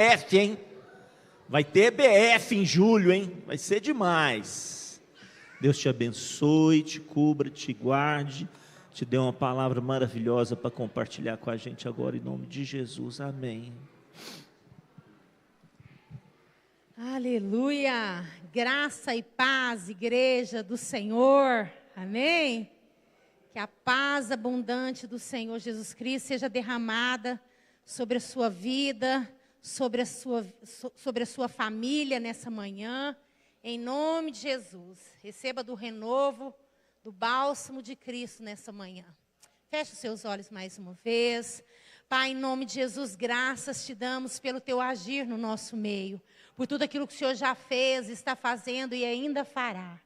BF, hein? Vai ter BF em julho, hein? Vai ser demais. Deus te abençoe, te cubra, te guarde, te dê uma palavra maravilhosa para compartilhar com a gente agora, em nome de Jesus. Amém. Aleluia! Graça e paz, igreja do Senhor. Amém? Que a paz abundante do Senhor Jesus Cristo seja derramada sobre a sua vida, sobre a sua família nessa manhã, em nome de Jesus. Receba do renovo, do bálsamo de Cristo nessa manhã. Feche os seus olhos mais uma vez. Pai, em nome de Jesus, graças te damos pelo teu agir no nosso meio, por tudo aquilo que o Senhor já fez, está fazendo e ainda fará.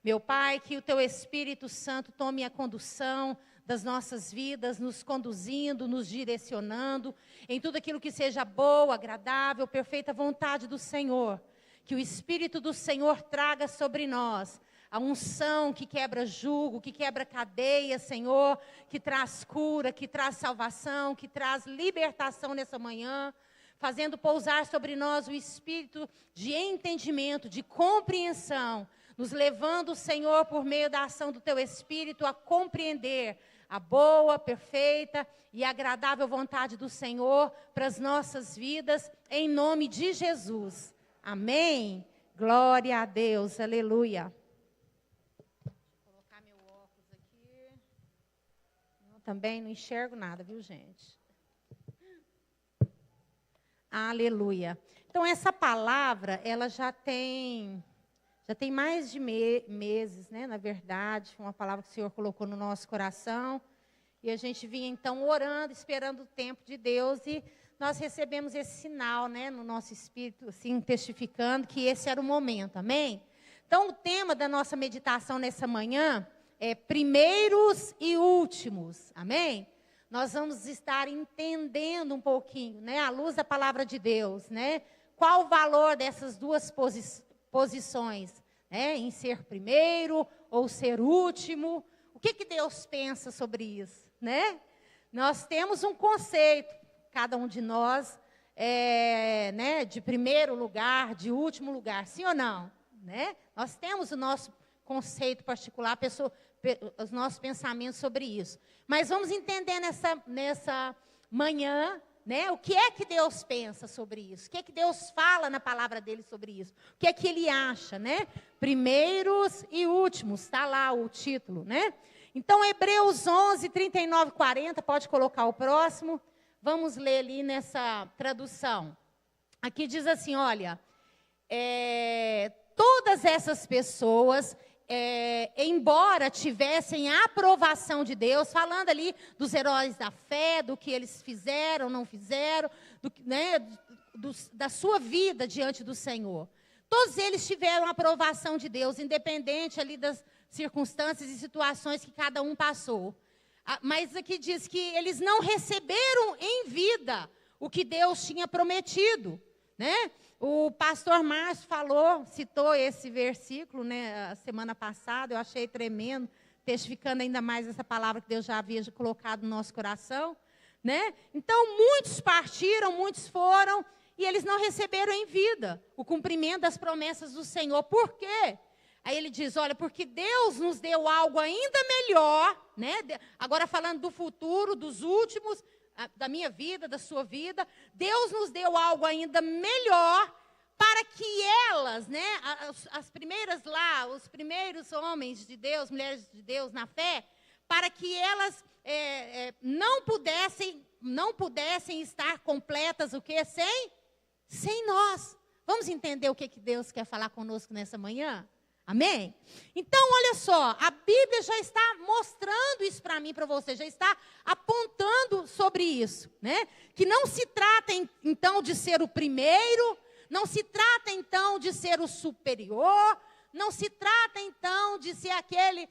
Meu Pai, que o teu Espírito Santo tome a condução das nossas vidas, nos conduzindo, nos direcionando, em tudo aquilo que seja boa, agradável, perfeita vontade do Senhor. Que o Espírito do Senhor traga sobre nós a unção que quebra jugo, que quebra cadeia, Senhor, que traz cura, que traz salvação, que traz libertação nessa manhã, fazendo pousar sobre nós o Espírito de entendimento, de compreensão, nos levando, Senhor, por meio da ação do Teu Espírito, a compreender a boa, perfeita e agradável vontade do Senhor para as nossas vidas, em nome de Jesus. Amém. Glória a Deus. Aleluia. Vou colocar meu óculos aqui. Também não enxergo nada, viu, gente? Aleluia. Então, essa palavra, ela já tem mais de meses, né? Na verdade, foi uma palavra que o Senhor colocou no nosso coração. E a gente vinha, então, orando, esperando o tempo de Deus. E nós recebemos esse sinal, né? No nosso espírito, assim, testificando que esse era o momento. Amém? Então, o tema da nossa meditação nessa manhã é primeiros e últimos. Amém? Nós vamos estar entendendo um pouquinho, né? À luz da palavra de Deus, né? Qual o valor dessas duas posições, né? Em ser primeiro ou ser último. O que Deus pensa sobre isso, né? Nós temos um conceito, cada um de nós, né? De primeiro lugar, de último lugar, sim ou não? Né? Nós temos o nosso conceito particular, os nossos pensamentos sobre isso. Mas vamos entender nessa manhã, né, o que é que Deus pensa sobre isso? O que é que Deus fala na palavra dele sobre isso? O que é que ele acha, né? Primeiros e últimos, está lá o título, né? Então, Hebreus 11, 39, 40, pode colocar o próximo. Vamos ler ali nessa tradução. Aqui diz assim, olha, todas essas pessoas, embora tivessem a aprovação de Deus, falando ali dos heróis da fé, do que eles fizeram, não fizeram, né, da sua vida diante do Senhor. Todos eles tiveram a aprovação de Deus, independente ali das circunstâncias e situações que cada um passou. Mas aqui diz que eles não receberam em vida o que Deus tinha prometido, né? O pastor Márcio citou esse versículo, né, a semana passada, eu achei tremendo, testificando ainda mais essa palavra que Deus já havia colocado no nosso coração, né? Então, muitos partiram, muitos foram, e eles não receberam em vida o cumprimento das promessas do Senhor. Por quê? Aí ele diz, olha, porque Deus nos deu algo ainda melhor, né? Agora falando do futuro, dos últimos, da minha vida, da sua vida, Deus nos deu algo ainda melhor para que elas, né, as primeiras lá, os primeiros homens de Deus, mulheres de Deus na fé, para que elas não pudessem estar completas o quê? Sem nós. Vamos entender o que Deus quer falar conosco nessa manhã? Amém? Então, olha só, a Bíblia já está mostrando isso para mim e para você, já está apontando sobre isso, né? Que não se trata, então, de ser o primeiro, não se trata, então, de ser o superior, não se trata, então, de ser aquele,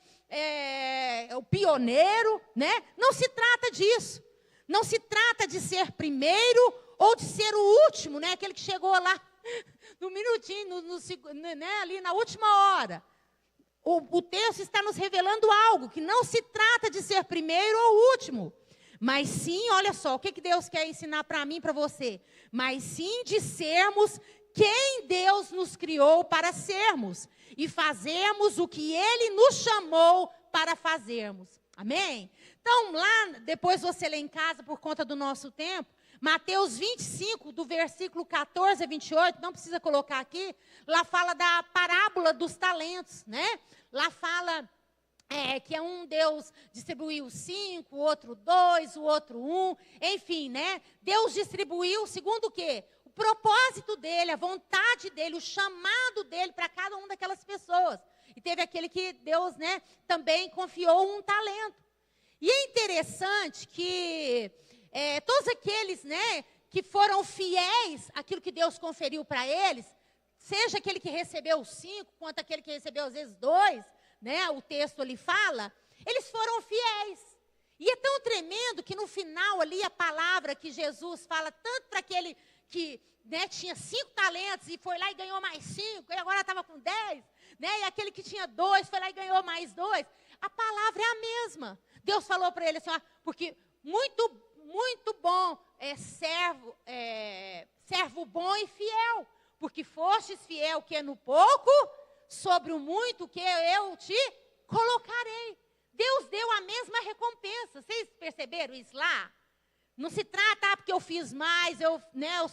o pioneiro, né? Não se trata disso. Não se trata de ser primeiro ou de ser o último, né? Aquele que chegou lá no minutinho, né, ali na última hora. O texto está nos revelando algo, que não se trata de ser primeiro ou último, Mas sim, olha só, o que Deus quer ensinar para mim e para você? Mas sim de sermos quem Deus nos criou para sermos. E fazermos o que Ele nos chamou para fazermos. Amém? Então, lá, depois você lê em casa, por conta do nosso tempo, Mateus 25, do versículo 14 a 28, não precisa colocar aqui, lá fala da parábola dos talentos, né? Lá fala que um Deus distribuiu 5, o outro 2, o outro 1, enfim, né? Deus distribuiu segundo o quê? O propósito dele, a vontade dele, o chamado dele para cada uma daquelas pessoas. E teve aquele que Deus, né, também confiou um talento. E é interessante que todos aqueles, né, que foram fiéis àquilo que Deus conferiu para eles, seja aquele que recebeu 5, quanto aquele que recebeu às vezes 2, né, o texto ali fala, eles foram fiéis. E é tão tremendo que no final ali a palavra que Jesus fala, tanto para aquele que, né, tinha 5 talentos e foi lá e ganhou mais 5, e agora estava com 10, né, e aquele que tinha 2 foi lá e ganhou mais 2, a palavra é a mesma. Deus falou para ele assim, ó, porque muito bom servo bom e fiel, porque fostes fiel que é no pouco, sobre o muito que eu te colocarei. Deus deu a mesma recompensa. Vocês perceberam isso lá? Não se trata porque eu fiz mais, eu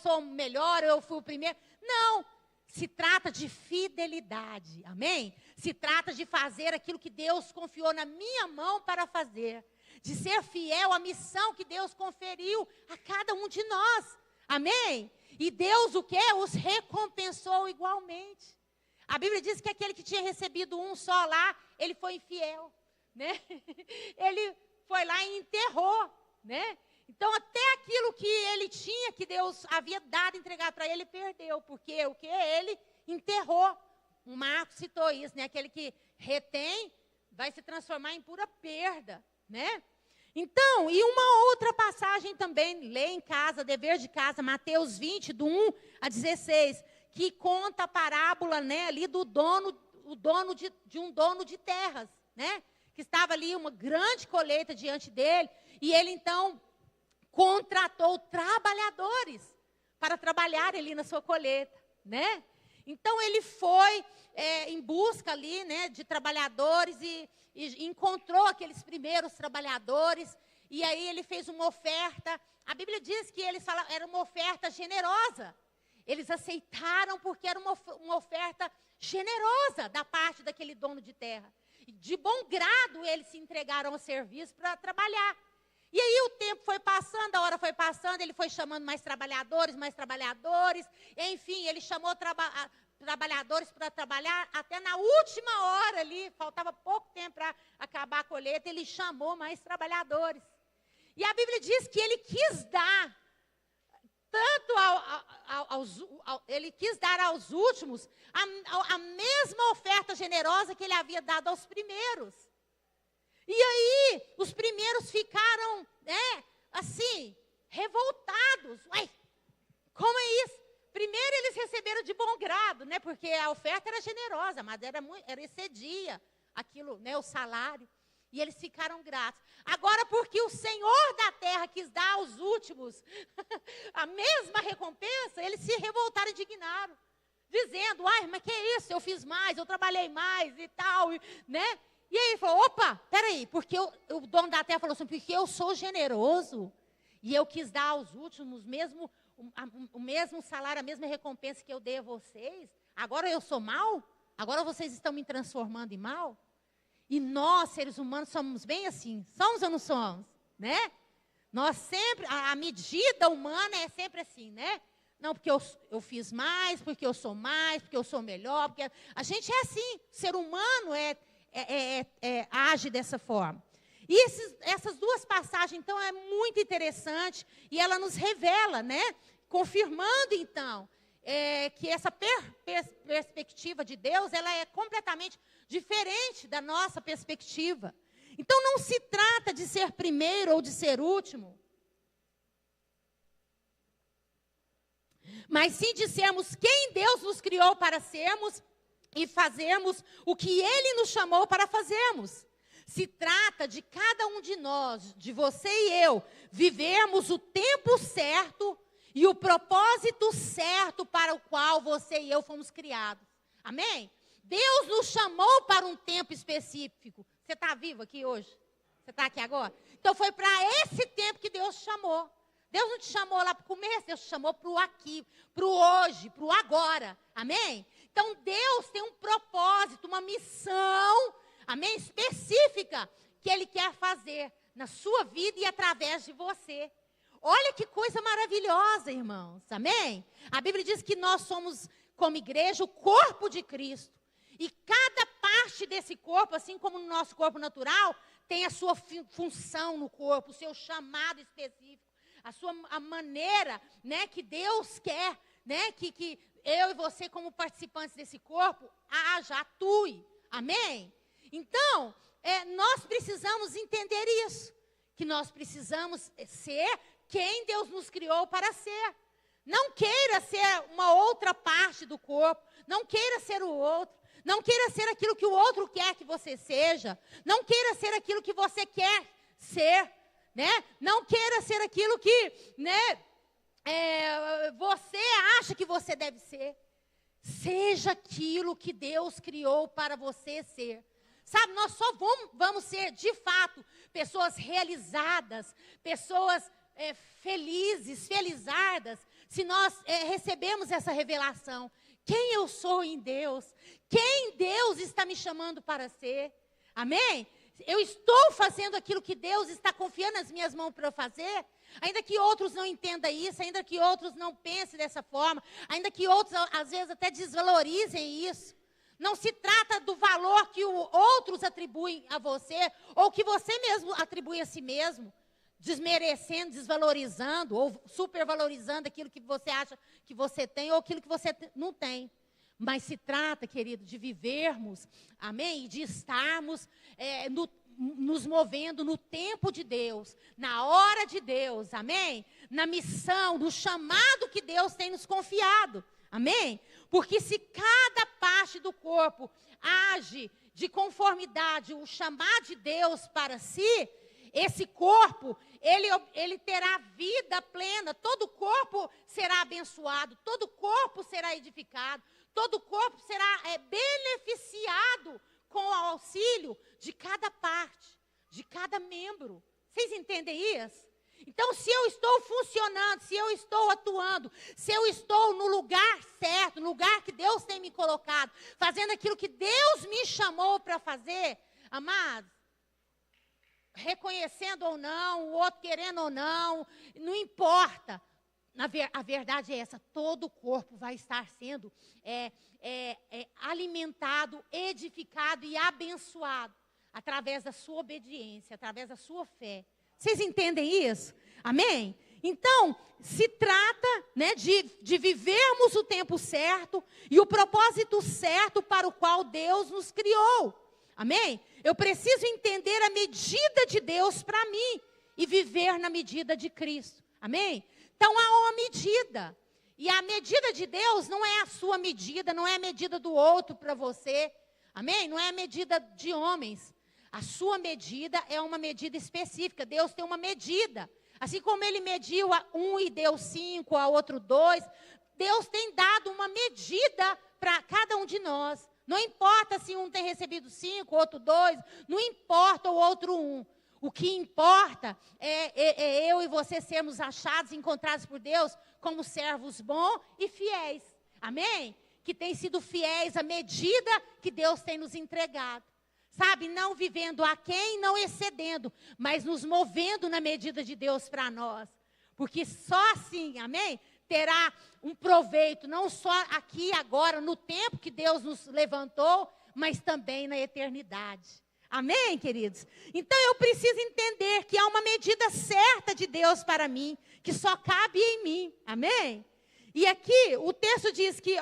sou melhor, eu fui o primeiro. Não, se trata de fidelidade, amém? Se trata de fazer aquilo que Deus confiou na minha mão para fazer. De ser fiel à missão que Deus conferiu a cada um de nós. Amém? E Deus o quê? Os recompensou igualmente. A Bíblia diz que aquele que tinha recebido um só lá, ele foi infiel, né? Ele foi lá e enterrou, né? Então, até aquilo que ele tinha, que Deus havia dado, entregado para ele, perdeu. Porque o que? Ele enterrou. O Marcos citou isso, né? Aquele que retém vai se transformar em pura perda, né? Então, e uma outra passagem também, lê em casa, dever de casa, Mateus 20, do 1 a 16, que conta a parábola, né, ali do dono de um dono de terras, né? Que estava ali uma grande colheita diante dele, e ele então contratou trabalhadores para trabalhar ali na sua colheita, né? Então ele foi em busca ali, né, de trabalhadores e encontrou aqueles primeiros trabalhadores, e aí ele fez uma oferta. A Bíblia diz que era uma oferta generosa. Eles aceitaram porque era uma oferta generosa da parte daquele dono de terra. De bom grado eles se entregaram ao serviço para trabalhar. E aí o tempo foi passando, a hora foi passando, ele foi chamando mais trabalhadores, enfim, ele chamou trabalhadores para trabalhar, até na última hora ali, faltava pouco tempo para acabar a colheita, ele chamou mais trabalhadores. E a Bíblia diz que ele quis dar, ele quis dar aos últimos a mesma oferta generosa que ele havia dado aos primeiros. E aí, os primeiros ficaram, né, assim, revoltados. Ué, como é isso? Primeiro eles receberam de bom grado, né, porque a oferta era generosa, mas excedia aquilo, né, o salário. E eles ficaram gratos. Agora, porque o Senhor da terra quis dar aos últimos a mesma recompensa, eles se revoltaram e indignaram, dizendo, ai, mas que é isso? Eu fiz mais, eu trabalhei mais e tal, né? E aí ele falou, opa, peraí, porque o dono da terra falou assim, porque eu sou generoso e eu quis dar aos últimos o mesmo salário, a mesma recompensa que eu dei a vocês, agora eu sou mal? Agora vocês estão me transformando em mal? E nós, seres humanos, somos bem assim, somos ou não somos, né? Nós sempre, a medida humana é sempre assim, né? Não, porque eu fiz mais, porque eu sou mais, porque eu sou melhor, porque a gente é assim, o ser humano age dessa forma. E essas duas passagens, então, é muito interessante, e ela nos revela, né? Confirmando, então, que essa perspectiva de Deus, ela é completamente diferente da nossa perspectiva. Então, não se trata de ser primeiro ou de ser último, mas sim de sermos quem Deus nos criou para sermos e fazermos o que Ele nos chamou para fazermos. Se trata de cada um de nós, de você e eu, vivermos o tempo certo e o propósito certo para o qual você e eu fomos criados. Amém? Deus nos chamou para um tempo específico. Você está vivo aqui hoje? Você está aqui agora? Então foi para esse tempo que Deus te chamou. Deus não te chamou lá para o começo, Deus te chamou para o aqui, para o hoje, para o agora. Amém? Então Deus tem um propósito, uma missão, amém, específica, que Ele quer fazer na sua vida e através de você. Olha que coisa maravilhosa, irmãos, amém? A Bíblia diz que nós somos, como igreja, o corpo de Cristo. E cada parte desse corpo, assim como no nosso corpo natural, tem a sua função no corpo, o seu chamado específico, a maneira, né, que Deus quer, né, que eu e você, como participantes desse corpo, atue. Amém? Então, nós precisamos entender isso, que nós precisamos ser quem Deus nos criou para ser. Não queira ser uma outra parte do corpo, não queira ser o outro, não queira ser aquilo que o outro quer que você seja, não queira ser aquilo que você quer ser, né? Não queira ser aquilo que, né, você acha que você deve ser. Seja aquilo que Deus criou para você ser. Sabe, nós só vamos ser, de fato, pessoas realizadas, pessoas felizes, felizardas, se nós recebemos essa revelação. Quem eu sou em Deus? Quem Deus está me chamando para ser? Amém? Eu estou fazendo aquilo que Deus está confiando nas minhas mãos para eu fazer? Ainda que outros não entendam isso, ainda que outros não pensem dessa forma, ainda que outros, às vezes, até desvalorizem isso. Não se trata do valor que outros atribuem a você, ou que você mesmo atribui a si mesmo, desmerecendo, desvalorizando, ou supervalorizando aquilo que você acha que você tem, ou aquilo que você não tem. Mas se trata, querido, de vivermos, amém? E de estarmos nos movendo no tempo de Deus, na hora de Deus, amém? Na missão, no chamado que Deus tem nos confiado, amém? Porque se cada parte do corpo age de conformidade, o chamar de Deus para si, esse corpo, ele terá vida plena, todo corpo será abençoado, todo corpo será edificado, todo corpo será beneficiado com o auxílio de cada parte, de cada membro. Vocês entendem isso? Então, se eu estou funcionando, se eu estou atuando, se eu estou no lugar certo, no lugar que Deus tem me colocado, fazendo aquilo que Deus me chamou para fazer, amados, reconhecendo ou não, o outro querendo ou não, não importa. A verdade é essa, todo o corpo vai estar sendo alimentado, edificado e abençoado através da sua obediência, através da sua fé. Vocês entendem isso? Amém? Então, se trata, né, de vivermos o tempo certo e o propósito certo para o qual Deus nos criou. Amém? Eu preciso entender a medida de Deus para mim e viver na medida de Cristo. Amém? Então, há uma medida. E a medida de Deus não é a sua medida, não é a medida do outro para você. Amém? Não é a medida de homens. A sua medida é uma medida específica. Deus tem uma medida. Assim como Ele mediu a um e deu 5, a outro 2, Deus tem dado uma medida para cada um de nós. Não importa se um tem recebido 5, outro 2, não importa o outro 1. O que importa é eu e você sermos achados, encontrados por Deus como servos bons e fiéis. Amém? Que têm sido fiéis à medida que Deus tem nos entregado. Sabe, não vivendo aquém, não excedendo, mas nos movendo na medida de Deus para nós. Porque só assim, amém, terá um proveito, não só aqui agora, no tempo que Deus nos levantou, mas também na eternidade. Amém, queridos? Então eu preciso entender que há uma medida certa de Deus para mim, que só cabe em mim. Amém? E aqui o texto diz que,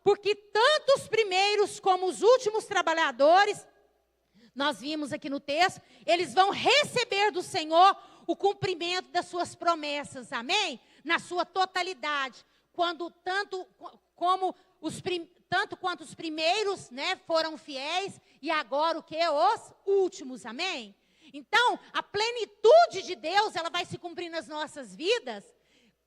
porque tanto os primeiros como os últimos trabalhadores, nós vimos aqui no texto, eles vão receber do Senhor o cumprimento das suas promessas, amém? Na sua totalidade, quando tanto como tanto quanto os primeiros, né, foram fiéis, e agora o que? Os últimos, amém? Então, a plenitude de Deus, ela vai se cumprir nas nossas vidas,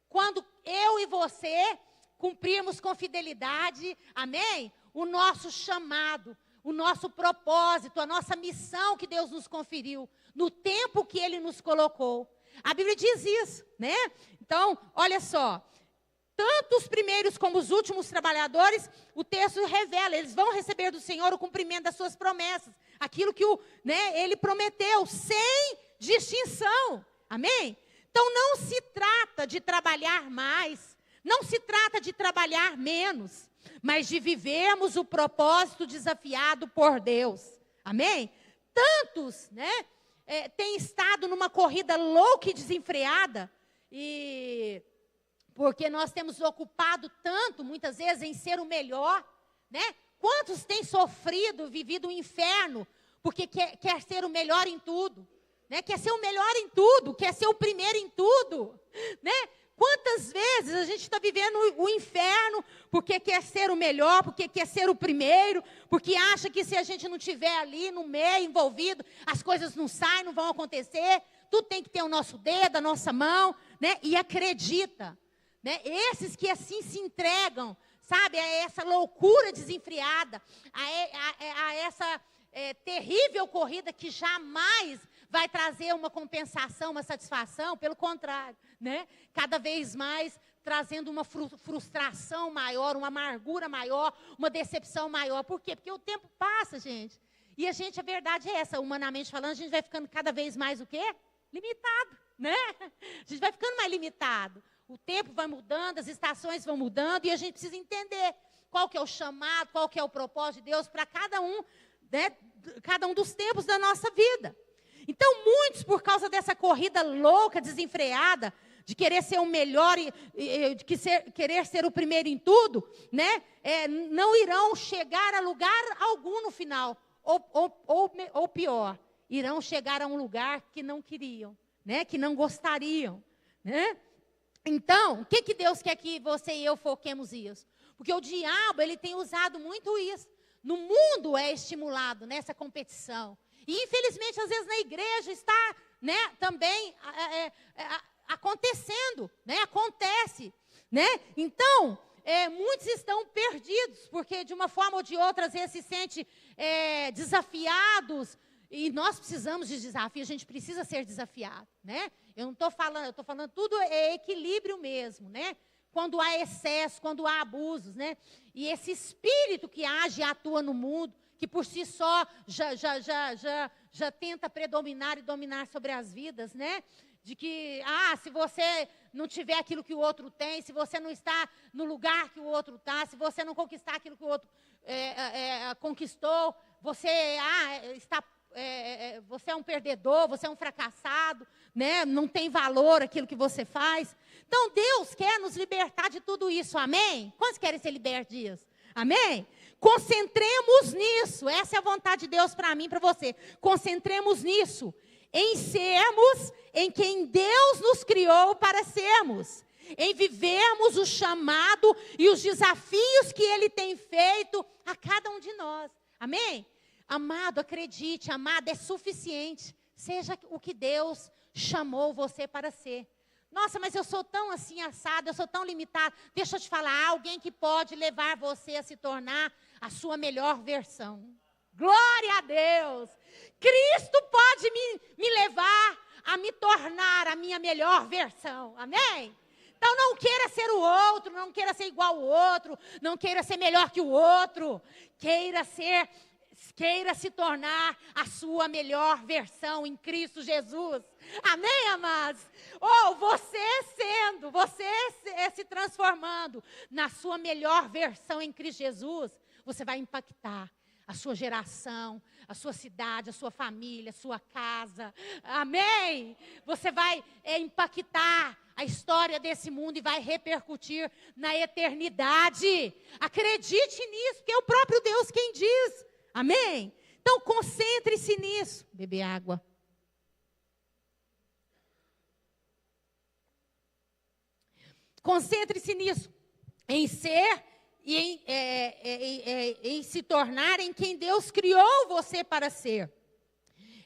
quando eu e você cumprirmos com fidelidade, amém? O nosso chamado, o nosso propósito, a nossa missão que Deus nos conferiu, no tempo que Ele nos colocou. A Bíblia diz isso, né? Então, olha só, tanto os primeiros como os últimos trabalhadores, o texto revela, eles vão receber do Senhor o cumprimento das suas promessas, aquilo que Ele prometeu, sem distinção, amém? Então, não se trata de trabalhar mais, não se trata de trabalhar menos, mas de vivermos o propósito desafiado por Deus, amém? Tantos, né, têm estado numa corrida louca e desenfreada, e porque nós temos ocupado tanto, muitas vezes, em ser o melhor, né? Quantos têm sofrido, vivido o inferno, porque quer ser o melhor em tudo, né? Quer ser o melhor em tudo, quer ser o primeiro em tudo, né? Quantas vezes a gente está vivendo o inferno porque quer ser o melhor, porque quer ser o primeiro, porque acha que se a gente não estiver ali no meio, envolvido, as coisas não saem, não vão acontecer, tudo tem que ter o nosso dedo, a nossa mão, né? E acredita, né? Esses que assim se entregam, sabe, a essa loucura desenfreada, a essa terrível corrida que jamais vai trazer uma compensação, uma satisfação, pelo contrário, né? Cada vez mais trazendo uma frustração maior, uma amargura maior, uma decepção maior. Por quê? Porque o tempo passa, gente. E a gente, a verdade é essa, humanamente falando, a gente vai ficando cada vez mais o quê? Limitado, né? A gente vai ficando mais limitado. O tempo vai mudando, as estações vão mudando, e a gente precisa entender qual que é o chamado, qual que é o propósito de Deus para cada um, né? Cada um dos tempos da nossa vida. Então, muitos, por causa dessa corrida louca, desenfreada, de querer ser o melhor, de querer ser o primeiro em tudo, né? Não irão chegar a lugar algum no final, ou pior, irão chegar a um lugar que não queriam, né? Que não gostariam, né? Então, o que Deus quer que você e eu foquemos isso? Porque o diabo, ele tem usado muito isso. No mundo é estimulado nessa competição. E, infelizmente, às vezes na igreja está, né, também acontecendo, né, acontece, né? Então, muitos estão perdidos, porque de uma forma ou de outra, às vezes se sentem desafiados, e nós precisamos de desafio, a gente precisa ser desafiado, né? Eu não estou falando, eu estou falando tudo é equilíbrio mesmo, né? Quando há excesso, quando há abusos, né? E esse espírito que age e atua no mundo, que por si só já tenta predominar e dominar sobre as vidas, né? De que, se você não tiver aquilo que o outro tem, se você não está no lugar que o outro está, se você não conquistar aquilo que o outro conquistou, você você é um perdedor, você é um fracassado, né? Não tem valor aquilo que você faz. Então, Deus quer nos libertar de tudo isso, amém? Quantos querem ser libertos disso? Amém? Concentremos nisso, essa é a vontade de Deus para mim e para você. Concentremos nisso, em sermos em quem Deus nos criou para sermos, em vivermos o chamado e os desafios que Ele tem feito a cada um de nós, amém? Amado, acredite, amado, é suficiente, seja o que Deus chamou você para ser. Nossa, mas eu sou tão assim assado, eu sou tão limitado. Deixa eu te falar, alguém que pode levar você a se tornar a sua melhor versão. Glória a Deus! Cristo pode me levar a me tornar a minha melhor versão. Amém? Então não queira ser o outro, não queira ser igual ao outro, não queira ser melhor que o outro. Queira se tornar a sua melhor versão em Cristo Jesus. Amém, amados? Você se transformando na sua melhor versão em Cristo Jesus, você vai impactar a sua geração, a sua cidade, a sua família, a sua casa. Amém? Você vai impactar a história desse mundo e vai repercutir na eternidade. Acredite nisso, porque é o próprio Deus quem diz. Amém? Então, concentre-se nisso. Beber água. Concentre-se nisso. Em ser e em se tornar em quem Deus criou você para ser.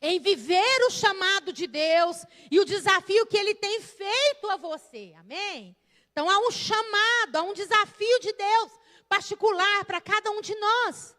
Em viver o chamado de Deus e o desafio que Ele tem feito a você. Amém? Então há um chamado, há um desafio de Deus particular para cada um de nós.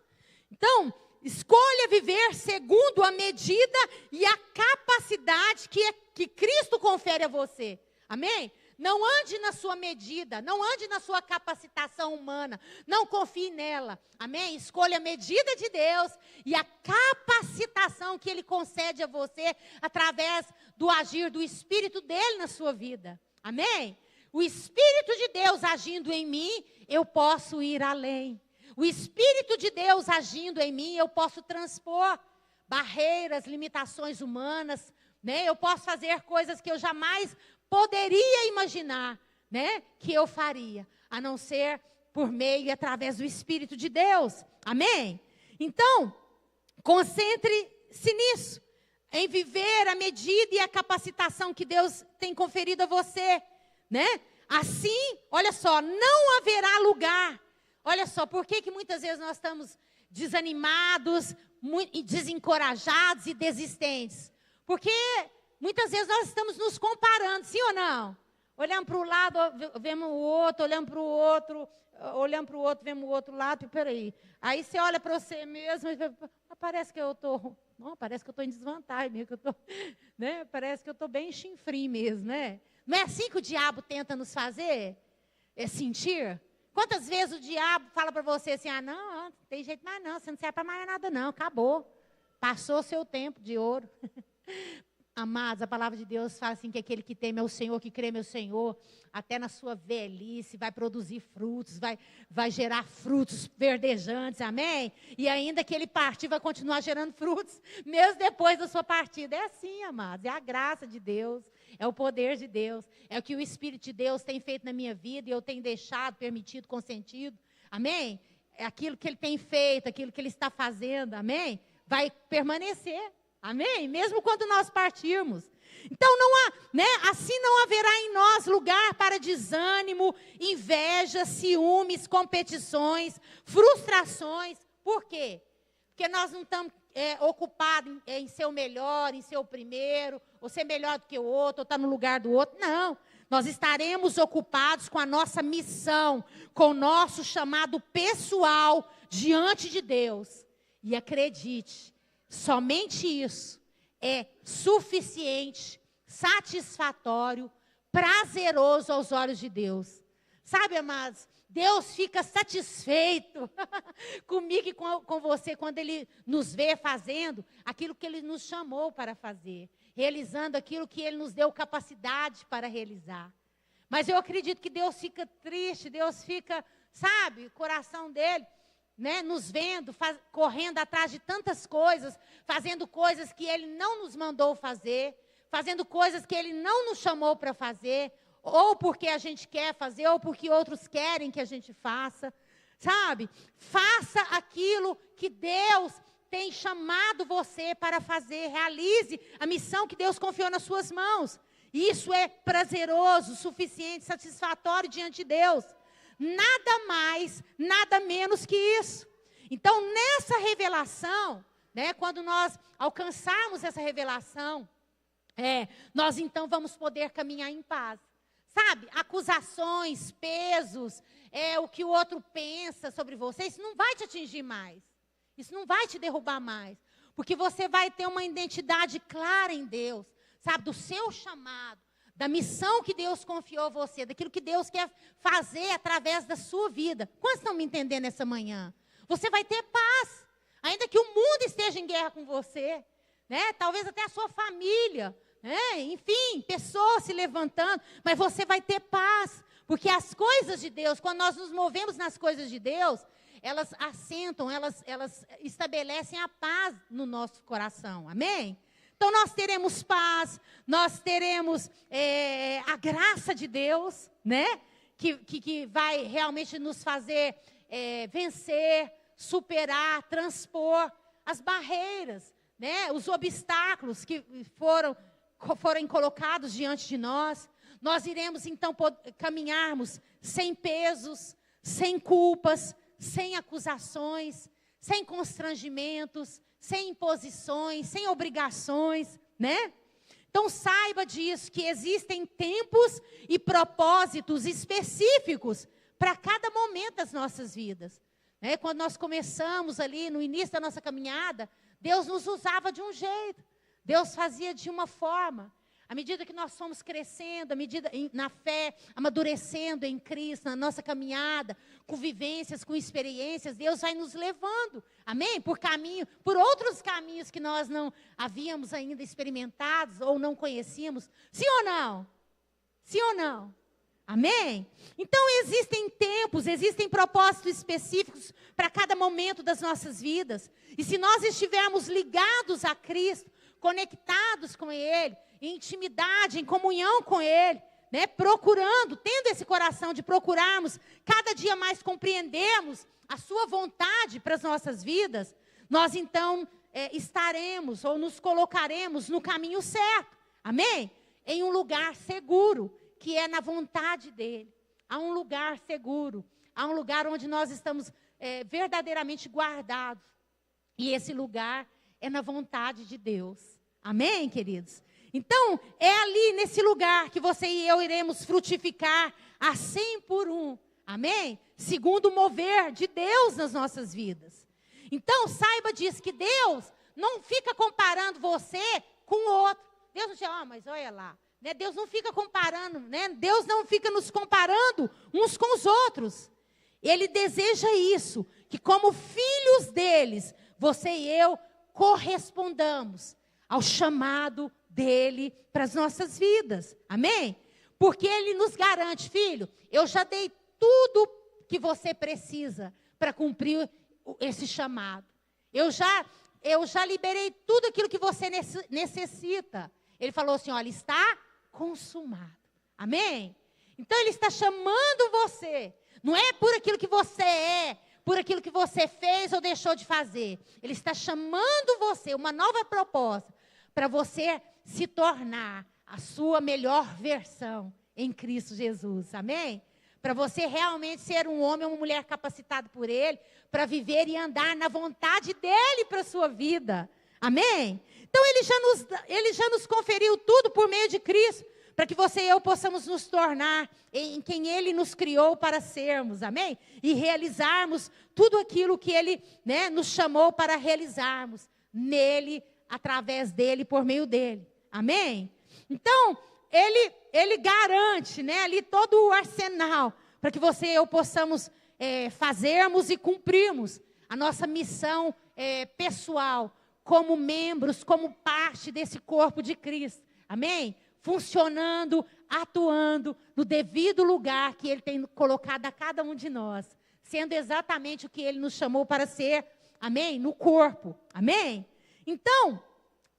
Então, escolha viver segundo a medida e a capacidade que Cristo confere a você. Amém? Não ande na sua medida, não ande na sua capacitação humana, não confie nela. Amém? Escolha a medida de Deus e a capacitação que Ele concede a você através do agir do Espírito dEle na sua vida. Amém? O Espírito de Deus agindo em mim, eu posso ir além. O Espírito de Deus agindo em mim, eu posso transpor barreiras, limitações humanas, né? Eu posso fazer coisas que eu jamais poderia imaginar, né, que eu faria, a não ser por meio e através do Espírito de Deus. Amém? Então, concentre-se nisso, em viver a medida e a capacitação que Deus tem conferido a você, né? Assim, olha só, não haverá lugar. Olha só, por que muitas vezes nós estamos desanimados, desencorajados e desistentes? Porque muitas vezes nós estamos nos comparando, sim ou não? Olhando para o lado, vemos o outro, olhando para o outro, vemos o outro lado, peraí. Aí você olha para você mesmo e parece que eu estou, parece que eu estou em desvantagem mesmo, né? Parece que eu estou bem chinfrim mesmo, né? Não é assim que o diabo tenta nos fazer? É sentir? Quantas vezes o diabo fala para você assim, não tem jeito mais não, você não serve para mais nada não, acabou. Passou o seu tempo de ouro. Amados, a palavra de Deus fala assim que aquele que teme ao Senhor, que crê no Senhor, até na sua velhice vai produzir frutos, vai gerar frutos verdejantes, amém? E ainda que ele partir, vai continuar gerando frutos, mesmo depois da sua partida. É assim, amados, é a graça de Deus, é o poder de Deus, é o que o Espírito de Deus tem feito na minha vida e eu tenho deixado, permitido, consentido, amém? É aquilo que Ele tem feito, aquilo que Ele está fazendo, amém? Vai permanecer. Amém? Mesmo quando nós partirmos. Então, não há, né? Assim não haverá em nós lugar para desânimo, inveja, ciúmes, competições, frustrações. Por quê? Porque nós não estamos ocupados em ser o melhor, em ser o primeiro, ou ser melhor do que o outro, ou estar no lugar do outro. Não. Nós estaremos ocupados com a nossa missão, com o nosso chamado pessoal diante de Deus. E acredite, somente isso é suficiente, satisfatório, prazeroso aos olhos de Deus. Sabe, amados, Deus fica satisfeito comigo e com você quando Ele nos vê fazendo aquilo que Ele nos chamou para fazer, realizando aquilo que Ele nos deu capacidade para realizar. Mas eu acredito que Deus fica triste, Deus fica, sabe, o coração dele, né, nos vendo, correndo atrás de tantas coisas, fazendo coisas que Ele não nos mandou fazer, fazendo coisas que Ele não nos chamou para fazer, ou porque a gente quer fazer, ou porque outros querem que a gente faça, sabe? Faça aquilo que Deus tem chamado você para fazer, realize a missão que Deus confiou nas suas mãos. Isso é prazeroso, suficiente, satisfatório diante de Deus. Nada mais, nada menos que isso. Então, nessa revelação, né, quando nós alcançarmos essa revelação, nós então vamos poder caminhar em paz. Sabe, acusações, pesos, o que o outro pensa sobre você, isso não vai te atingir mais. Isso não vai te derrubar mais. Porque você vai ter uma identidade clara em Deus, sabe, do seu chamado, da missão que Deus confiou a você, daquilo que Deus quer fazer através da sua vida. Quantos estão me entendendo nessa manhã? Você vai ter paz, ainda que o mundo esteja em guerra com você, né? Talvez até a sua família, né? Enfim, pessoas se levantando, mas você vai ter paz, porque as coisas de Deus, quando nós nos movemos nas coisas de Deus, elas assentam, elas estabelecem a paz no nosso coração, amém? Então, nós teremos paz, nós teremos a graça de Deus, né? Que vai realmente nos fazer vencer, superar, transpor as barreiras, né? Os obstáculos que foram colocados diante de nós. Nós iremos, então, caminharmos sem pesos, sem culpas, sem acusações, sem constrangimentos, sem imposições, sem obrigações, né? Então saiba disso, que existem tempos e propósitos específicos para cada momento das nossas vidas. Né? Quando nós começamos ali no início da nossa caminhada, Deus nos usava de um jeito, Deus fazia de uma forma. À medida que nós fomos crescendo, à medida na fé, amadurecendo em Cristo, na nossa caminhada, com vivências, com experiências, Deus vai nos levando, amém? Por outros caminhos que nós não havíamos ainda experimentados ou não conhecíamos. Sim ou não? Sim ou não? Amém? Então existem tempos, existem propósitos específicos para cada momento das nossas vidas. E se nós estivermos ligados a Cristo, conectados com Ele, em intimidade, em comunhão com Ele, né, procurando, tendo esse coração de procurarmos cada dia mais compreendermos a sua vontade para as nossas vidas, nós então estaremos ou nos colocaremos no caminho certo, amém? Em um lugar seguro, que é na vontade dEle. Há um lugar seguro, há um lugar onde nós estamos verdadeiramente guardados, e esse lugar é na vontade de Deus, amém, queridos? Então, é ali nesse lugar que você e eu iremos frutificar a 100 por 1. Amém? Segundo o mover de Deus nas nossas vidas. Então, saiba disso, que Deus não fica comparando você com o outro. Deus não diz, mas olha lá. Né? Deus não fica comparando, né? Deus não fica nos comparando uns com os outros. Ele deseja isso, que como filhos deles, você e eu correspondamos ao chamado dele para as nossas vidas, amém? Porque ele nos garante, filho, eu já dei tudo que você precisa para cumprir esse chamado. Eu já liberei tudo aquilo que você necessita. Ele falou assim, olha, está consumado, amém? Então ele está chamando você, não é por aquilo que você é, por aquilo que você fez ou deixou de fazer. Ele está chamando você, uma nova proposta, para você se tornar a sua melhor versão em Cristo Jesus, amém? Para você realmente ser um homem ou uma mulher capacitado por Ele, para viver e andar na vontade dEle para a sua vida, amém? Então Ele já nos conferiu tudo por meio de Cristo, para que você e eu possamos nos tornar em quem Ele nos criou para sermos, amém? E realizarmos tudo aquilo que Ele, né, nos chamou para realizarmos, nele, através dEle, por meio dEle. Amém? Então, ele garante, né, ali todo o arsenal para que você e eu possamos fazermos e cumprirmos a nossa missão pessoal, como membros, como parte desse corpo de Cristo. Amém? Funcionando, atuando no devido lugar que Ele tem colocado a cada um de nós, sendo exatamente o que Ele nos chamou para ser, amém? No corpo. Amém? Então,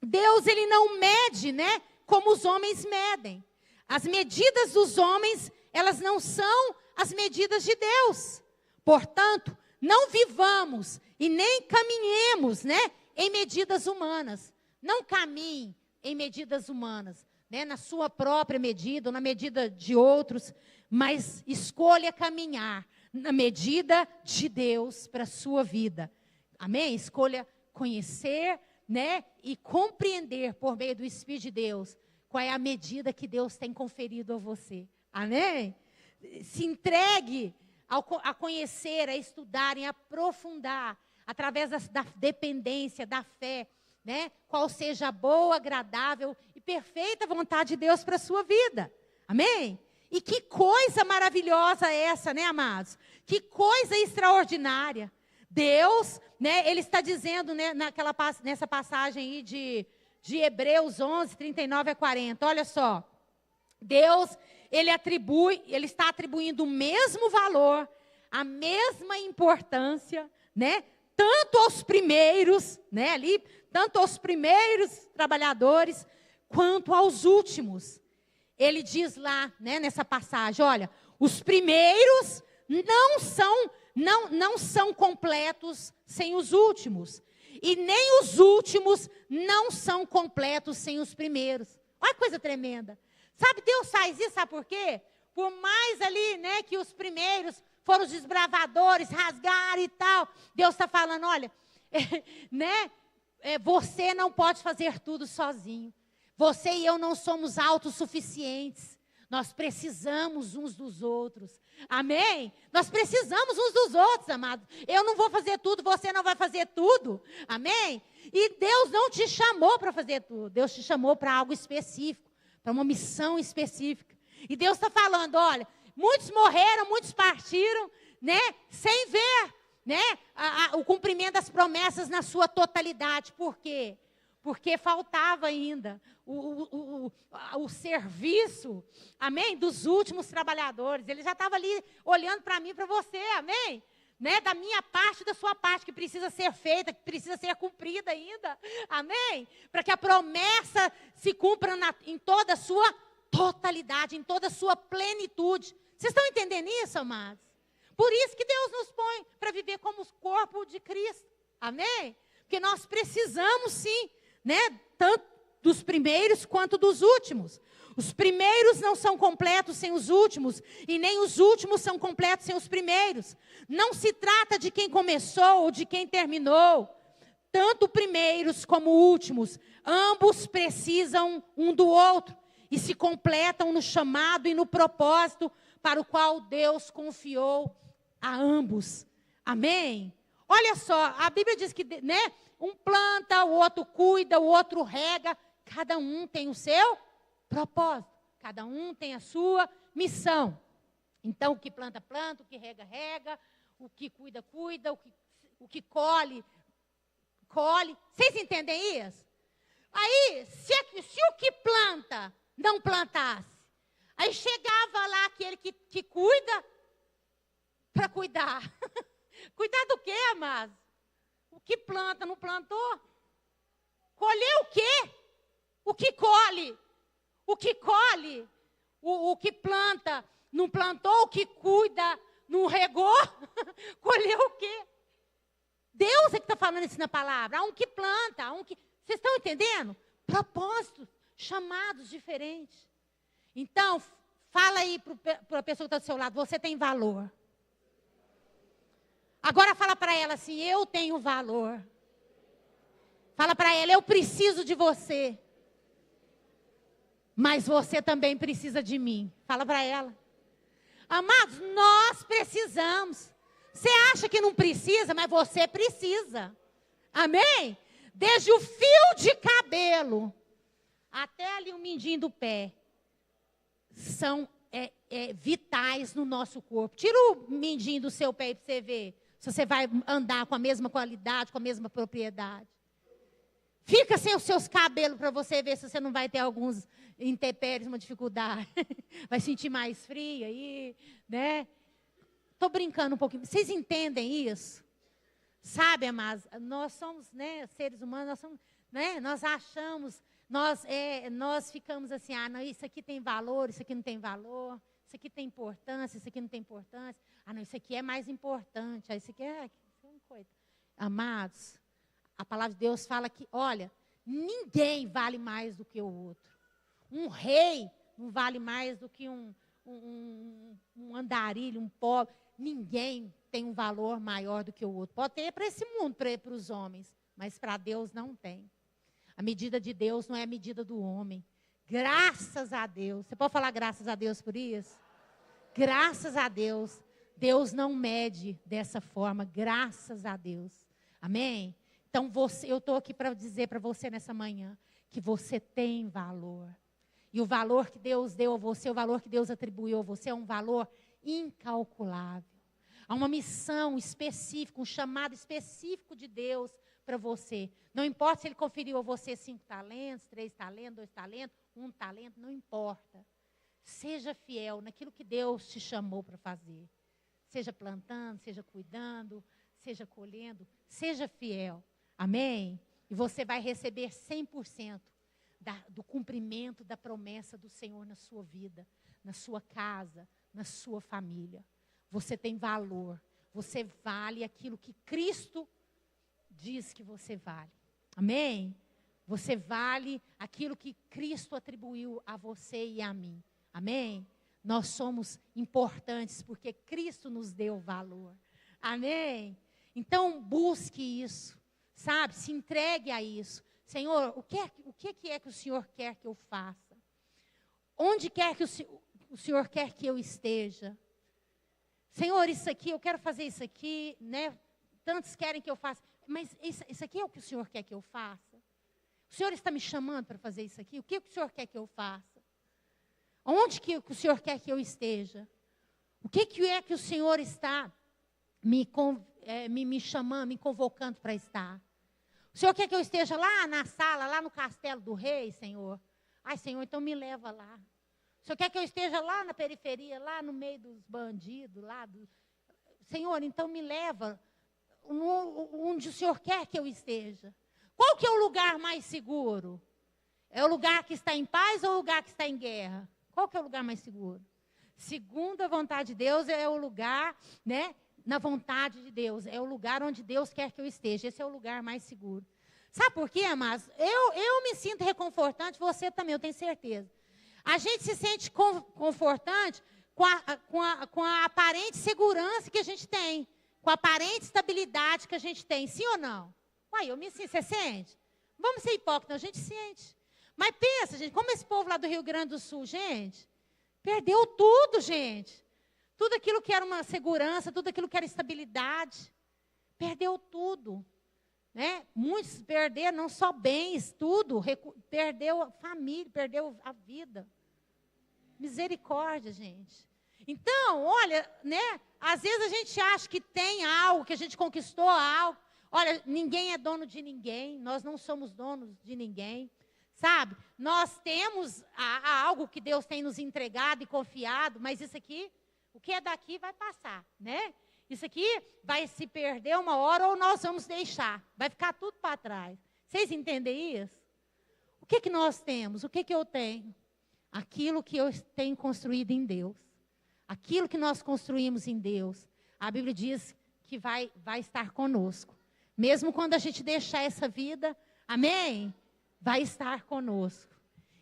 Deus, Ele não mede, né, como os homens medem. As medidas dos homens, elas não são as medidas de Deus. Portanto, não vivamos e nem caminhemos, né, em medidas humanas. Não caminhe em medidas humanas, né, na sua própria medida ou na medida de outros, mas escolha caminhar na medida de Deus para a sua vida. Amém? Escolha conhecer, né, e compreender por meio do Espírito de Deus qual é a medida que Deus tem conferido a você. Amém? Se entregue a conhecer, a estudar, a aprofundar, através da dependência, da fé, né, qual seja a boa, agradável e perfeita vontade de Deus para a sua vida. Amém? E que coisa maravilhosa é essa, né, amados? Que coisa extraordinária. Deus, né, Ele está dizendo, né, nessa passagem aí de Hebreus 11, 39 a 40. Olha só. Deus, Ele está atribuindo o mesmo valor, a mesma importância, né, tanto aos primeiros, né, ali, tanto aos primeiros trabalhadores, quanto aos últimos. Ele diz lá, né, nessa passagem, olha, os primeiros não são completos sem os últimos, e nem os últimos não são completos sem os primeiros. Olha que coisa tremenda. Sabe, Deus faz isso, sabe por quê? Por mais ali, né, que os primeiros foram os desbravadores, rasgaram e tal. Deus está falando, olha, você não pode fazer tudo sozinho. Você e eu não somos autossuficientes. Nós precisamos uns dos outros. Amém? Nós precisamos uns dos outros, amados. Eu não vou fazer tudo, você não vai fazer tudo. Amém? E Deus não te chamou para fazer tudo. Deus te chamou para algo específico, para uma missão específica. E Deus está falando, olha, muitos morreram, muitos partiram, sem ver, o cumprimento das promessas na sua totalidade. Por quê? Porque faltava ainda o serviço, amém, dos últimos trabalhadores. Ele já estava ali olhando para mim e para você, amém? Da minha parte, da sua parte, que precisa ser feita, que precisa ser cumprida ainda, amém? Para que a promessa se cumpra em toda a sua totalidade, em toda a sua plenitude. Vocês estão entendendo isso, amados? Por isso que Deus nos põe para viver como o corpo de Cristo, amém? Porque nós precisamos sim, tanto dos primeiros quanto dos últimos. Os primeiros não são completos sem os últimos, e nem os últimos são completos sem os primeiros. Não se trata de quem começou ou de quem terminou. Tanto primeiros como últimos, ambos precisam um do outro e se completam no chamado e no propósito para o qual Deus confiou a ambos. Amém? Olha só, a Bíblia diz que, um planta, o outro cuida, o outro rega. Cada um tem o seu propósito. Cada um tem a sua missão. Então, o que planta, planta. O que rega, rega. O que cuida, cuida. O que colhe, colhe. Vocês entendem isso? Aí, se o que planta não plantasse, aí chegava lá aquele que cuida para cuidar. Cuidar do quê, amados? O que planta, não plantou? Colher o quê? O que colhe? O que colhe? O que planta, não plantou? O que cuida, não regou? Colheu o quê? Deus é que está falando isso na palavra. Há um que planta, há um que... Vocês estão entendendo? Propósitos, chamados diferentes. Então, fala aí para a pessoa que está do seu lado, você tem valor. Agora fala para ela assim, eu tenho valor. Fala para ela, eu preciso de você. Mas você também precisa de mim. Fala para ela. Amados, nós precisamos. Você acha que não precisa, mas você precisa. Amém? Desde o fio de cabelo até ali o mindinho do pé. São vitais no nosso corpo. Tira o mindinho do seu pé aí para você ver. Se você vai andar com a mesma qualidade, com a mesma propriedade. Fica sem os seus cabelos para você ver se você não vai ter alguns intempéries, uma dificuldade. Vai sentir mais frio aí, Estou brincando um pouquinho. Vocês entendem isso? Sabe, amados, nós somos seres humanos, nós somos, nós achamos, nós ficamos assim, não, isso aqui tem valor, isso aqui não tem valor. Isso aqui tem importância, isso aqui não tem importância. Não, isso aqui é mais importante. Isso aqui é uma coisa. Amados, a palavra de Deus fala que, olha, ninguém vale mais do que o outro. Um rei não vale mais do que um andarilho, um pobre. Ninguém tem um valor maior do que o outro. Pode ter para esse mundo, para os homens, mas para Deus não tem. A medida de Deus não é a medida do homem. Graças a Deus. Você pode falar graças a Deus por isso? Graças a Deus. Deus não mede dessa forma. Graças a Deus. Amém? Então, eu estou aqui para dizer para você nessa manhã que você tem valor. E o valor que Deus deu a você, o valor que Deus atribuiu a você é um valor incalculável. Há uma missão específica, um chamado específico de Deus para você. Não importa se Ele conferiu a você 5 talentos, 3 talentos, 2 talentos, 1 talento, não importa. Seja fiel naquilo que Deus te chamou para fazer. Seja plantando, seja cuidando, seja colhendo, seja fiel. Amém? E você vai receber 100% do cumprimento da promessa do Senhor na sua vida, na sua casa, na sua família. Você tem valor. Você vale aquilo que Cristo diz que você vale. Amém? Você vale aquilo que Cristo atribuiu a você e a mim. Amém? nós somos importantes porque Cristo nos deu valor. Amém? Então, busque isso, sabe? Se entregue a isso. Senhor, o que é que o Senhor quer que eu faça? Onde quer que o Senhor quer que eu esteja? Senhor, isso aqui, eu quero fazer isso aqui, né? Tantos querem que eu faça, mas isso aqui é o que o Senhor quer que eu faça? O Senhor está me chamando para fazer isso aqui? O que o Senhor quer que eu faça? Onde que o Senhor quer que eu esteja? O que é que o Senhor está me chamando, me convocando para estar? O Senhor quer que eu esteja lá na sala, lá no castelo do rei, Senhor? Ai, Senhor, então me leva lá. O Senhor quer que eu esteja lá na periferia, lá no meio dos bandidos, Senhor, então me leva onde o Senhor quer que eu esteja. Qual que é o lugar mais seguro? É o lugar que está em paz ou o lugar que está em guerra? Qual que é o lugar mais seguro? Segundo a vontade de Deus, é o lugar, né? Na vontade de Deus. É o lugar onde Deus quer que eu esteja. Esse é o lugar mais seguro. Sabe por quê, amados? Eu me sinto reconfortante, você também, eu tenho certeza. A gente se sente confortante com a aparente segurança que a gente tem, com a aparente estabilidade que a gente tem, sim ou não? Uai, eu me sinto, você sente? Vamos ser hipócritas, a gente sente. Mas pensa, gente, como esse povo lá do Rio Grande do Sul, gente, perdeu tudo, gente. Tudo aquilo que era uma segurança, tudo aquilo que era estabilidade, perdeu tudo. Né? Muitos perderam não só bens, tudo, perdeu a família, perdeu a vida. Misericórdia, gente. Então, olha, né? Às vezes a gente acha que tem algo, que a gente conquistou algo. Olha, ninguém é dono de ninguém, nós não somos donos de ninguém, sabe? Nós temos algo que Deus tem nos entregado e confiado, mas isso aqui, o que é daqui vai passar, né? Isso aqui vai se perder uma hora ou nós vamos deixar, vai ficar tudo para trás. Vocês entendem isso? O que nós temos? O que eu tenho? Aquilo que eu tenho construído em Deus. Aquilo que nós construímos em Deus. A Bíblia diz que vai estar conosco. Mesmo quando a gente deixar essa vida, amém? Vai estar conosco.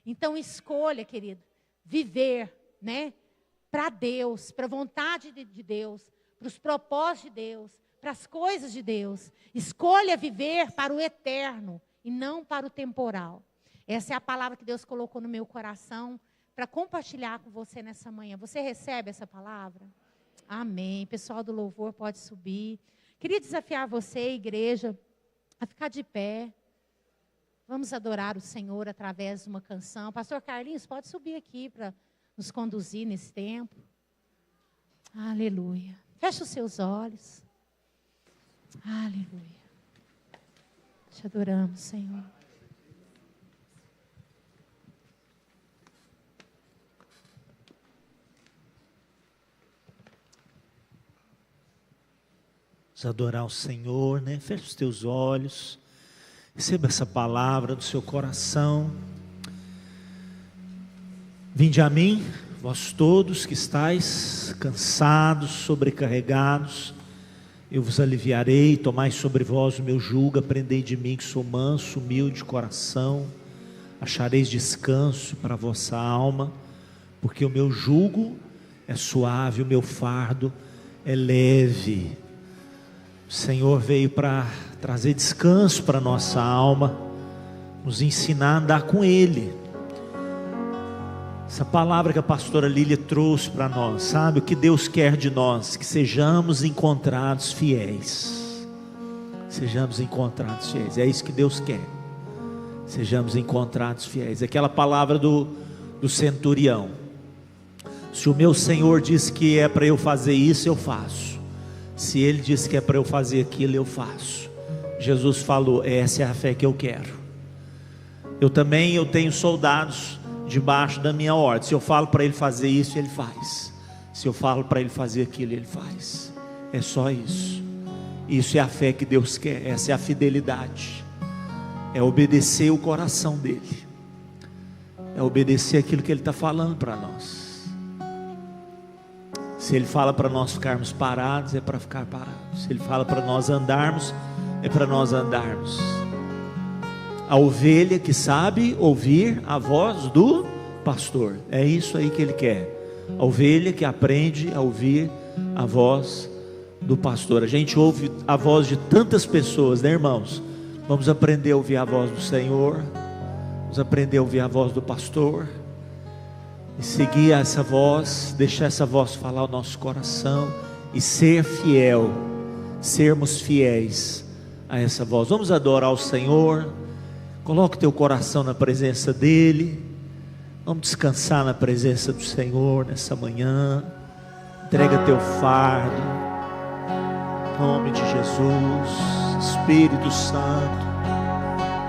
Então escolha, querido, viver, né? Para Deus, para a vontade de Deus, para os propósitos de Deus, para as coisas de Deus. Escolha viver para o eterno e não para o temporal. Essa é a palavra que Deus colocou no meu coração para compartilhar com você nessa manhã. Você recebe essa palavra? Amém. Pessoal do louvor pode subir. Queria desafiar você, igreja, a ficar de pé. Vamos adorar o Senhor através de uma canção. Pastor Carlinhos, pode subir aqui para nos conduzir nesse tempo. Aleluia. Feche os seus olhos. Aleluia. Te adoramos, Senhor. Vamos adorar o Senhor, né? Feche os teus olhos. Receba essa palavra do seu coração. Vinde a mim, vós todos que estáis cansados, sobrecarregados, eu vos aliviarei. Tomai sobre vós o meu jugo, aprendei de mim que sou manso, humilde de coração. Achareis descanso para a vossa alma, porque o meu jugo é suave, o meu fardo é leve. O Senhor veio para trazer descanso para a nossa alma, nos ensinar a andar com Ele. Essa palavra que a pastora Lília trouxe para nós, sabe? O que Deus quer de nós? Que sejamos encontrados fiéis. Sejamos encontrados fiéis. É isso que Deus quer. Sejamos encontrados fiéis. Aquela palavra do centurião. Se o meu Senhor diz que é para eu fazer isso, eu faço. Se Ele diz que é para eu fazer aquilo, eu faço. Jesus falou, essa é a fé que eu quero. Eu tenho soldados debaixo da minha ordem. Se eu falo para ele fazer isso, ele faz. Se eu falo para ele fazer aquilo, ele faz. É só isso. Isso é a fé que Deus quer. Essa é a fidelidade. É obedecer o coração dele. É obedecer aquilo que ele está falando para nós. Se ele fala para nós ficarmos parados, é para ficar parados. Se ele fala para nós andarmos, é para nós andarmos. A ovelha que sabe ouvir a voz do pastor. É isso aí que ele quer. A ovelha que aprende a ouvir a voz do pastor. A gente ouve a voz de tantas pessoas, né, irmãos? Vamos aprender a ouvir a voz do Senhor. Vamos aprender a ouvir a voz do pastor e seguir essa voz, deixar essa voz falar o nosso coração e ser fiel, sermos fiéis a essa voz. Vamos adorar o Senhor. Coloque teu coração na presença dEle. Vamos descansar na presença do Senhor nessa manhã. Entrega teu fardo, em nome de Jesus. Espírito Santo,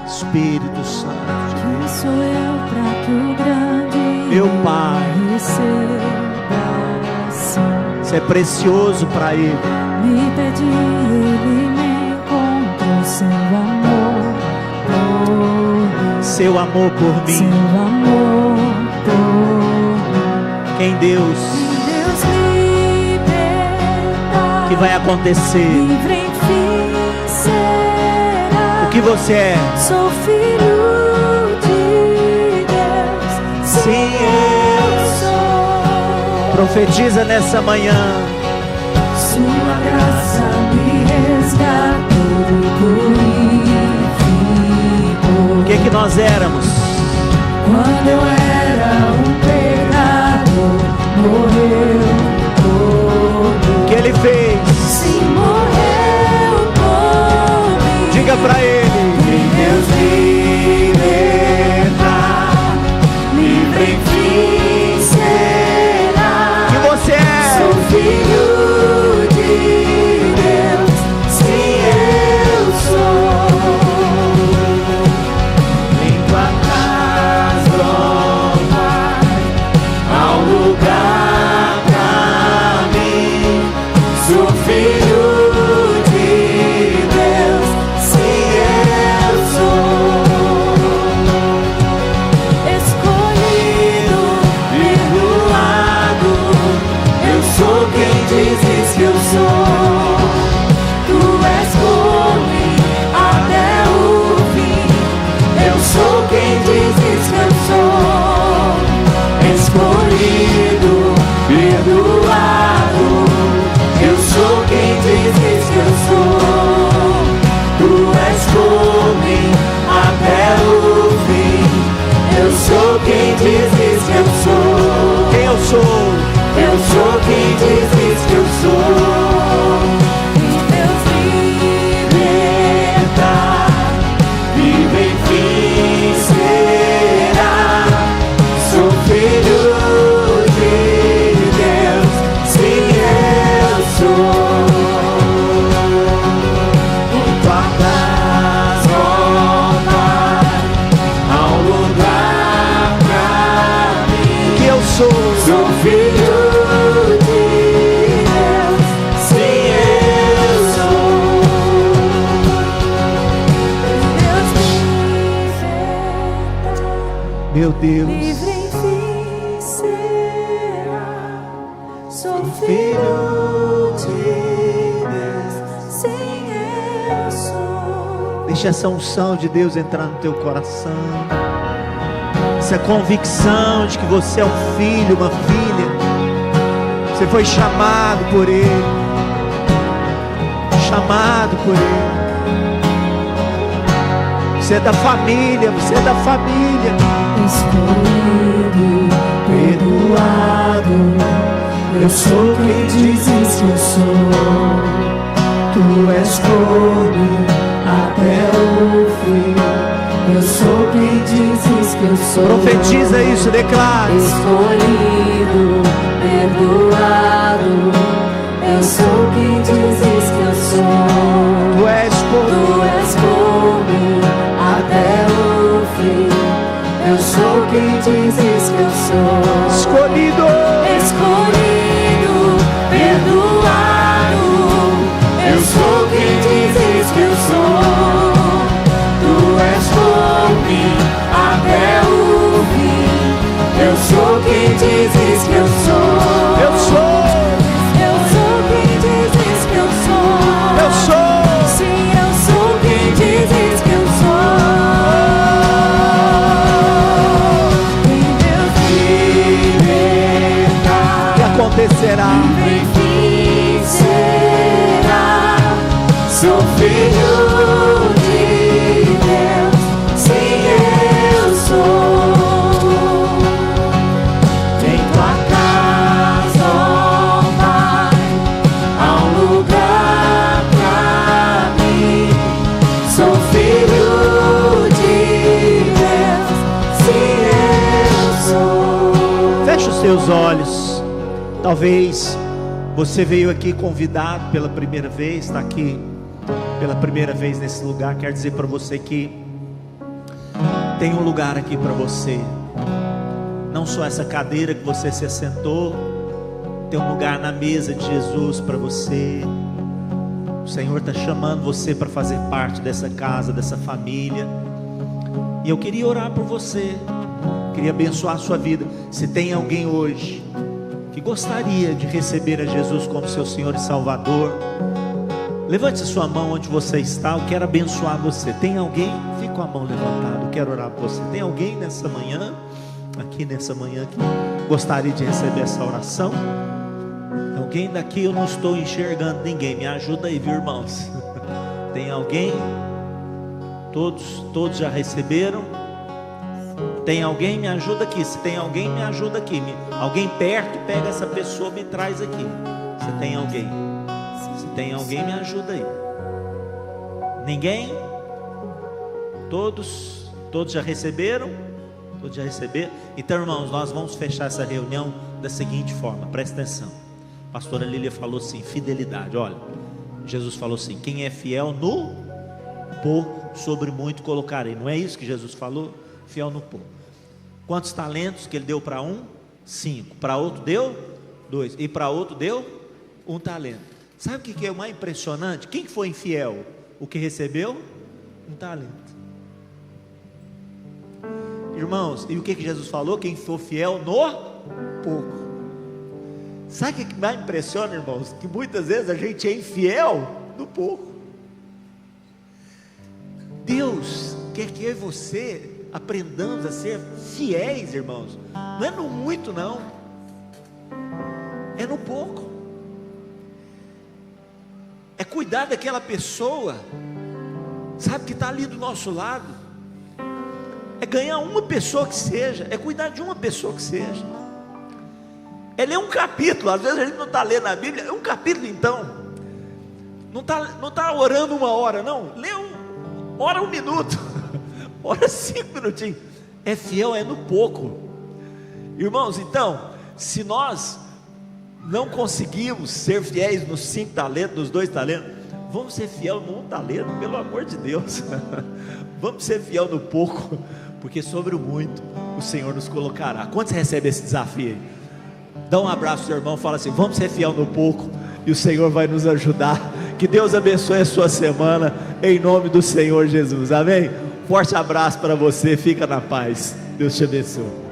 Espírito Santo de Quem Deus. sou eu para que o grande Meu Pai, receba assim? Você é precioso para Ele. Me pedi, Ele me encontrou. Seu amor por mim, Seu amor por seu mim. amor por mim. Quem Deus, Deus liberta, o que vai acontecer? livre enfim será. O que você é? Sou filho de Deus, Sim, eu sou. Profetiza nessa manhã. Sua graça me resgatou do purificou. O que nós éramos? Quando eu era um pecador, morreu por O que Ele fez? mim. Sim, morreu por mim. Diga para Ele. Deus liberta, livre enfim será. O que você é? Sou filho de Deus, sim, eu sou. Limpa as roupas, ao lugar pra mim. Sou filho de Deus, sim, eu sou. Escolhido, perdoado, eu sou quem dizes que eu sou. Tu és por mim até o fim. Eu sou quem dizes que eu sou. Escolhido, perdoado, eu sou quem dizes que eu sou. Tu és por mim até o fim. Eu sou quem dizes que eu sou. Quem eu sou? Eu sou quem dizes que eu sou. E Deus liberta, vive enfim será. Sou filho de Deus, sim, eu sou. Guarda as roupas, ao lugar pra mim. O que eu sou? Sou filho de Deus, sim, eu sou. Deus me liberta, Meu Deus. livre enfim será. Sou filho de Deus, sim, eu sou. Deixa essa unção de Deus entrar no teu coração. Essa convicção de que você é um filho, uma filha. Você foi chamado por Ele. Chamado por Ele. Você é da família, você é da família. Escolhido, perdoado, eu sou quem dizes que eu sou. Tu és por mim até o fim. Eu sou quem dizes que eu sou. Profetiza isso, declara. Escolhido, perdoado, eu sou quem dizes que eu sou. Tu és Tu és por mim até o fim. Eu sou quem dizes que eu sou. escolhido. Escolhido, perdoado, eu sou quem dizes que eu sou. Tu és por mim até o fim. Eu sou quem dizes que eu sou. Eu sou. Eu sou quem dizes que eu sou. Eu sou. Sim, eu sou quem dizes que eu sou. Em Deus liberta, Sou filho de Deus, sim, eu sou. Em tua casa, ó Pai, há um lugar pra mim. Sou filho de Deus, sim, eu sou. Feche os seus olhos. Talvez você veio aqui convidado pela primeira vez, está aqui pela primeira vez nesse lugar. Quero dizer para você que tem um lugar aqui para você. Não só essa cadeira que você se assentou, tem um lugar na mesa de Jesus para você. O Senhor está chamando você para fazer parte dessa casa, dessa família. E eu queria orar por você, queria abençoar a sua vida. Se tem alguém hoje que gostaria de receber a Jesus como seu Senhor e Salvador, levante a sua mão onde você está. Eu quero abençoar você. Tem alguém? Fica com a mão levantada, eu quero orar por você. Tem alguém nessa manhã, aqui nessa manhã, que gostaria de receber essa oração? Alguém daqui? Eu não estou enxergando ninguém. Me ajuda aí, viu, irmãos? Tem alguém? Todos já receberam? Tem alguém? Me ajuda aqui. Se tem alguém, me ajuda aqui. Alguém perto, pega essa pessoa, me traz aqui. Se tem alguém. Se tem alguém, me ajuda aí. Ninguém? Todos já receberam? Todos já receberam? Então, irmãos, nós vamos fechar essa reunião da seguinte forma. Presta atenção. A pastora Lília falou assim, fidelidade. Olha, Jesus falou assim, quem é fiel no pouco, sobre muito colocarei. Não é isso que Jesus falou? Fiel no pouco. Quantos talentos que ele deu para um? 5. Para outro deu 2. E para outro deu 1 talento. Sabe o que é o mais impressionante? Quem foi infiel? O que recebeu? 1 talento. Irmãos, e o que Jesus falou? Quem for fiel no pouco. Sabe o que mais impressiona, irmãos? Que muitas vezes a gente é infiel no pouco. Deus quer que eu e você aprendamos a ser fiéis, irmãos. Não é no muito, não. É no pouco. É cuidar daquela pessoa, sabe, que está ali do nosso lado. É ganhar uma pessoa que seja. É cuidar de uma pessoa que seja. É ler um capítulo. Às vezes a gente não está lendo a Bíblia. É um capítulo, então. Não está orando 1 hora, não. Lê ora 1 minuto. Ora 5 minutinhos. É fiel, é no pouco. Irmãos, então, se nós não conseguimos ser fiéis nos 5 talentos, nos 2 talentos, vamos ser fiel no 1 talento, pelo amor de Deus. Vamos ser fiel no pouco, porque sobre o muito o Senhor nos colocará. Quantos recebem esse desafio aí? Dá um abraço ao seu irmão, fala assim, vamos ser fiel no pouco, e o Senhor vai nos ajudar. Que Deus abençoe a sua semana, em nome do Senhor Jesus, amém? Forte abraço para você, fica na paz, Deus te abençoe.